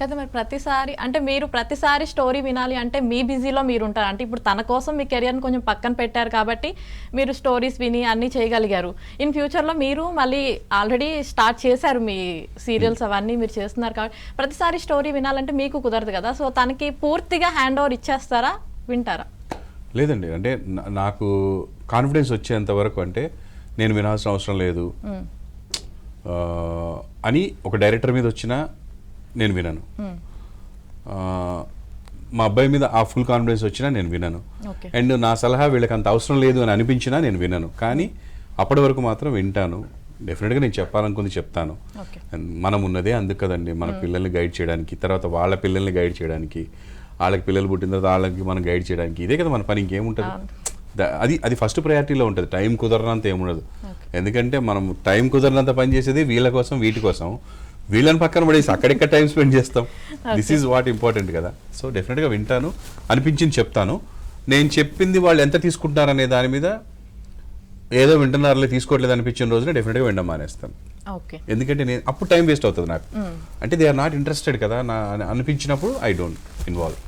కదా మరి ప్రతిసారి అంటే మీరు ప్రతిసారి స్టోరీ వినాలి అంటే మీ బిజీలో మీరు ఉంటారు. అంటే ఇప్పుడు తన కోసం మీ కెరియర్ని కొంచెం పక్కన పెట్టారు కాబట్టి మీరు స్టోరీస్ విని అన్నీ చేయగలిగారు. ఇన్ ఫ్యూచర్లో మీరు మళ్ళీ ఆల్రెడీ స్టార్ట్ చేశారు మీ సీరియల్స్ అవన్నీ మీరు చేస్తున్నారు కాబట్టి ప్రతిసారి స్టోరీ వినాలంటే మీకు కుదరదు కదా. సో తనకి పూర్తిగా హ్యాండ్ ఓవర్ ఇచ్చేస్తారా, వింటారా? లేదండి, అంటే నాకు కాన్ఫిడెన్స్ వచ్చేంత వరకు అంటే నేను వినాల్సిన అవసరం లేదు అని ఒక డైరెక్టర్ మీద వచ్చినా నేను వినను. మా అబ్బాయి మీద ఆ ఫుల్ కాన్ఫిడెన్స్ వచ్చినా నేను వినను. అండ్ నా సలహా వీళ్ళకి అంత అవసరం లేదు అని అనిపించినా నేను వినను. కానీ అప్పటి వరకు మాత్రం వింటాను. డెఫినెట్గా నేను చెప్పాలనుకుంది చెప్తాను. మనం ఉన్నదే అందుకు కదండి, మన పిల్లల్ని గైడ్ చేయడానికి, తర్వాత వాళ్ళ పిల్లల్ని గైడ్ చేయడానికి, వాళ్ళకి పిల్లలు పుట్టిన తర్వాత వాళ్ళకి మనం గైడ్ చేయడానికి. ఇదే కదా మన పని, ఇంకేముంటుంది. అది ఫస్ట్ ప్రయారిటీలో ఉంటుంది. టైం కుదరనంత ఏముండదు. ఎందుకంటే మనం టైం కుదరనంత పని చేసేది వీళ్ళ కోసం, వీటి కోసం. వీళ్ళని పక్కన పడేసి అక్కడెక్కడ టైం స్పెండ్ చేస్తాం. దిస్ ఈజ్ వాట్ ఇంపార్టెంట్ కదా. సో డెఫినెట్గా వింటాను, అనిపించింది చెప్తాను. నేను చెప్పింది వాళ్ళు ఎంత తీసుకుంటారనే దాని మీద ఏదో వింటున్నారులే తీసుకోవట్లేదు అనిపించిన రోజున డెఫినెట్గా వినడం మానేస్తాను. ఎందుకంటే నేను అప్పుడు టైం వేస్ట్ అవుతుంది నాకు. అంటే దే ఆర్ నాట్ ఇంట్రెస్టెడ్ కదా నా అనిపించినప్పుడు ఐ డోంట్ ఇన్వాల్వ్.